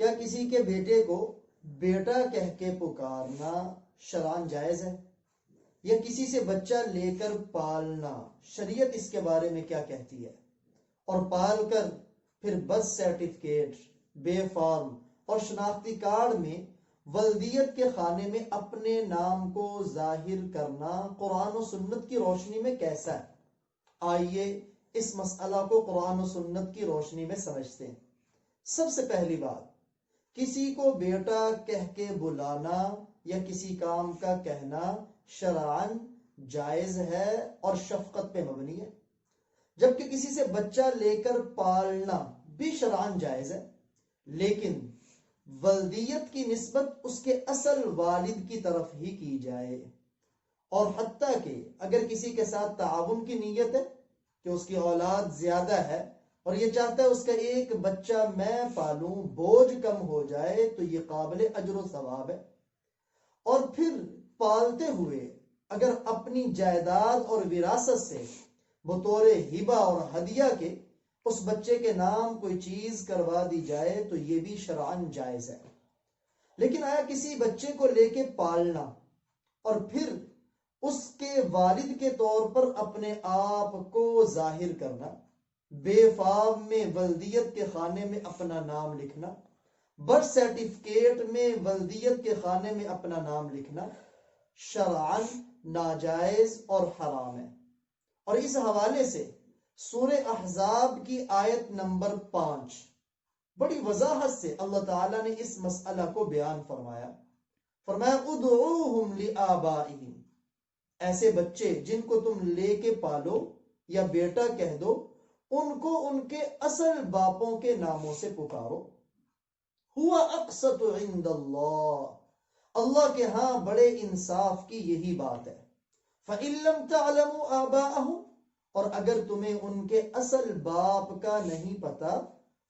کیا کسی کے بیٹے کو بیٹا کہہ کے پکارنا شرعاً جائز ہے؟ یا کسی سے بچہ لے کر پالنا شریعت اس کے بارے میں کیا کہتی ہے؟ اور پال کر پھر برتھ سرٹیفکیٹ، بے فارم اور شناختی کارڈ میں ولدیت کے خانے میں اپنے نام کو ظاہر کرنا قرآن و سنت کی روشنی میں کیسا ہے؟ آئیے اس مسئلہ کو قرآن و سنت کی روشنی میں سمجھتے ہیں۔ سب سے پہلی بات، کسی کو بیٹا کہہ کے بلانا یا کسی کام کا کہنا شرعاً جائز ہے اور شفقت پہ مبنی ہے، جبکہ کسی سے بچہ لے کر پالنا بھی شرعاً جائز ہے، لیکن ولدیت کی نسبت اس کے اصل والد کی طرف ہی کی جائے۔ اور حتیٰ کہ اگر کسی کے ساتھ تعاون کی نیت ہے کہ اس کی اولاد زیادہ ہے اور یہ چاہتا ہے اس کا ایک بچہ میں پالوں، بوجھ کم ہو جائے، تو یہ قابل اجر و ثواب ہے۔ اور پھر پالتے ہوئے اگر اپنی جائیداد اور وراثت سے بطور ہبہ اور ہدیہ کے اس بچے کے نام کوئی چیز کروا دی جائے تو یہ بھی شرعاً جائز ہے۔ لیکن آیا کسی بچے کو لے کے پالنا اور پھر اس کے والد کے طور پر اپنے آپ کو ظاہر کرنا، بے فارم میں ولدیت کے خانے میں اپنا نام لکھنا، برتھ سرٹیفکیٹ میں ولدیت کے خانے میں اپنا نام لکھنا شرعاً ناجائز اور حرام ہے۔ اور اس حوالے سے سورہ احزاب کی آیت نمبر 5 بڑی وضاحت سے اللہ تعالیٰ نے اس مسئلہ کو بیان فرمایا۔ فرمایا ادعوہم لآبائہم، ایسے بچے جن کو تم لے کے پالو یا بیٹا کہہ دو، ان کو ان کے اصل باپوں کے ناموں سے پکارو۔ ہوا اقسط عند اللہ، اللہ کے ہاں بڑے انصاف کی یہی بات ہے۔ فَإِن لَّمْ تَعْلَمُوا آبَاءَهُمْ، اور اگر تمہیں ان کے اصل باپ کا نہیں پتا،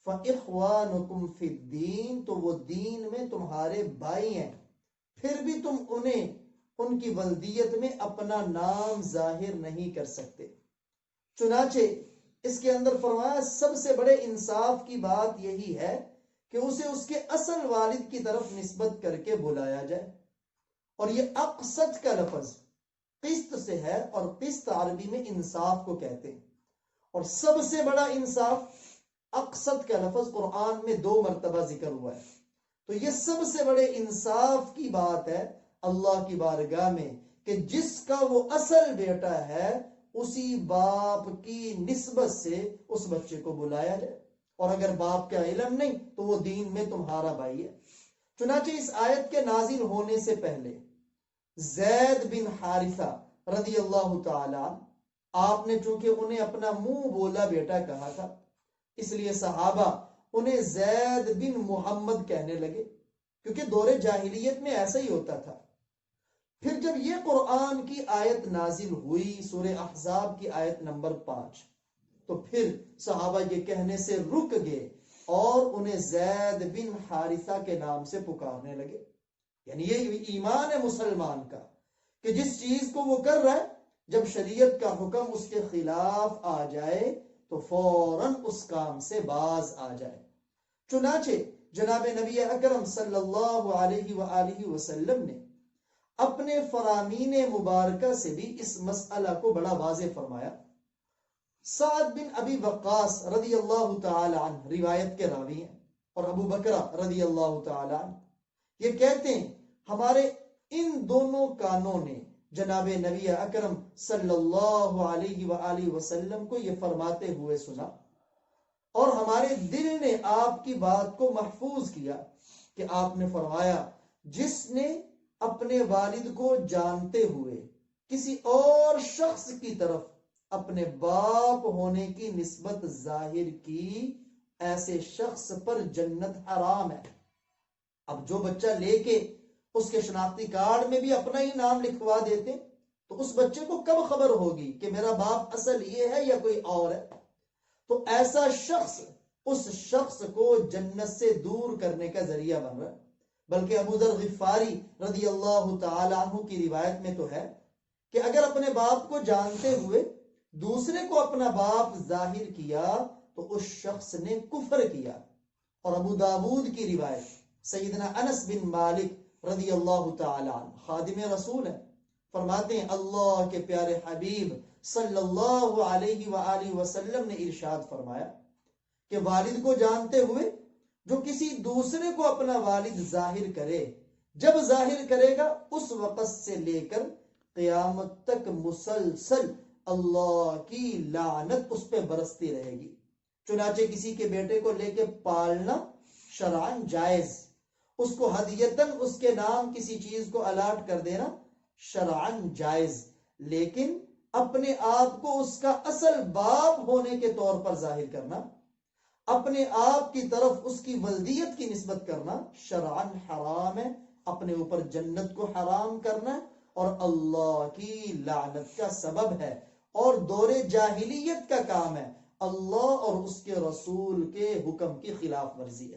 فَإِخْوَانُكُمْ فِي الدِّينِ، تو وہ دین میں تمہارے بھائی ہیں، پھر بھی تم انہیں ان کی ولدیت میں اپنا نام ظاہر نہیں کر سکتے۔ چنانچہ اس کے اندر فرمایا سب سے بڑے انصاف کی بات یہی ہے کہ اسے اس کے اصل والد کی طرف نسبت کر کے بلایا جائے۔ اور یہ اقسط کا لفظ قسط سے ہے، اور قسط عربی میں انصاف کو کہتے ہیں۔ اور سب سے بڑا انصاف، اقسط کا لفظ قرآن میں 2 مرتبہ ذکر ہوا ہے، تو یہ سب سے بڑے انصاف کی بات ہے اللہ کی بارگاہ میں کہ جس کا وہ اصل بیٹا ہے اسی باپ کی نسبت سے اس بچے کو بلایا جائے، اور اگر باپ کا علم نہیں تو وہ دین میں تمہارا بھائی ہے۔ چنانچہ اس آیت کے نازل ہونے سے پہلے زید بن حارثہ رضی اللہ تعالی، آپ نے چونکہ انہیں اپنا منہ بولا بیٹا کہا تھا، اس لیے صحابہ انہیں زید بن محمد کہنے لگے، کیونکہ دور جاہلیت میں ایسا ہی ہوتا تھا۔ پھر جب یہ قرآن کی آیت نازل ہوئی، سورہ احزاب کی آیت نمبر 5، تو پھر صحابہ یہ کہنے سے رک گئے اور انہیں زید بن حارثہ کے نام سے پکارنے لگے۔ یعنی یہ ایمان ہے مسلمان کا کہ جس چیز کو وہ کر رہا ہے، جب شریعت کا حکم اس کے خلاف آ جائے تو فوراً اس کام سے باز آ جائے۔ چنانچہ جناب نبی اکرم صلی اللہ علیہ وآلہ وسلم نے اپنے فرامین مبارکہ سے بھی اس مسئلہ کو بڑا واضح فرمایا۔ سعد بن ابی وقاص رضی اللہ تعالی عنہ روایت کے راوی ہیں، اور ابو بکرہ رضی اللہ تعالی عنہ یہ کہتے ہیں ہمارے ان دونوں کانوں نے جناب نبی اکرم صلی اللہ علیہ وآلہ وسلم کو یہ فرماتے ہوئے سنا، اور ہمارے دل نے آپ کی بات کو محفوظ کیا کہ آپ نے فرمایا جس نے اپنے والد کو جانتے ہوئے کسی اور شخص کی طرف اپنے باپ ہونے کی نسبت ظاہر کی، ایسے شخص پر جنت حرام ہے۔ اب جو بچہ لے کے اس کے شناختی کارڈ میں بھی اپنا ہی نام لکھوا دیتے تو اس بچے کو کب خبر ہوگی کہ میرا باپ اصل یہ ہے یا کوئی اور ہے؟ تو ایسا شخص اس شخص کو جنت سے دور کرنے کا ذریعہ بن رہا ہے۔ بلکہ ابو ذر غفاری رضی اللہ تعالی عنہ کی روایت میں تو ہے کہ اگر اپنے باپ کو جانتے ہوئے دوسرے کو اپنا باپ ظاہر کیا تو اس شخص نے کفر کیا، اور ابو داود کی روایت سیدنا انس بن مالک رضی اللہ تعالی عنہ خادم رسول ہے، فرماتے ہیں اللہ کے پیارے حبیب صلی اللہ علیہ وآلہ وسلم نے ارشاد فرمایا کہ والد کو جانتے ہوئے جو کسی دوسرے کو اپنا والد ظاہر کرے، جب ظاہر کرے گا اس وقت سے لے کر قیامت تک مسلسل اللہ کی لعنت اس پہ برستی رہے گی۔ چنانچہ کسی کے بیٹے کو لے کے پالنا شرعاً جائز، اس کو ہدیتاً اس کے نام کسی چیز کو الاٹ کر دینا شرعاً جائز، لیکن اپنے آپ کو اس کا اصل باپ ہونے کے طور پر ظاہر کرنا، اپنے آپ کی طرف اس کی ولدیت کی نسبت کرنا شرعاً حرام ہے، اپنے اوپر جنت کو حرام کرنا ہے اور اللہ کی لعنت کا سبب ہے، اور دور جاہلیت کا کام ہے، اللہ اور اس کے رسول کے حکم کی خلاف ورزی ہے۔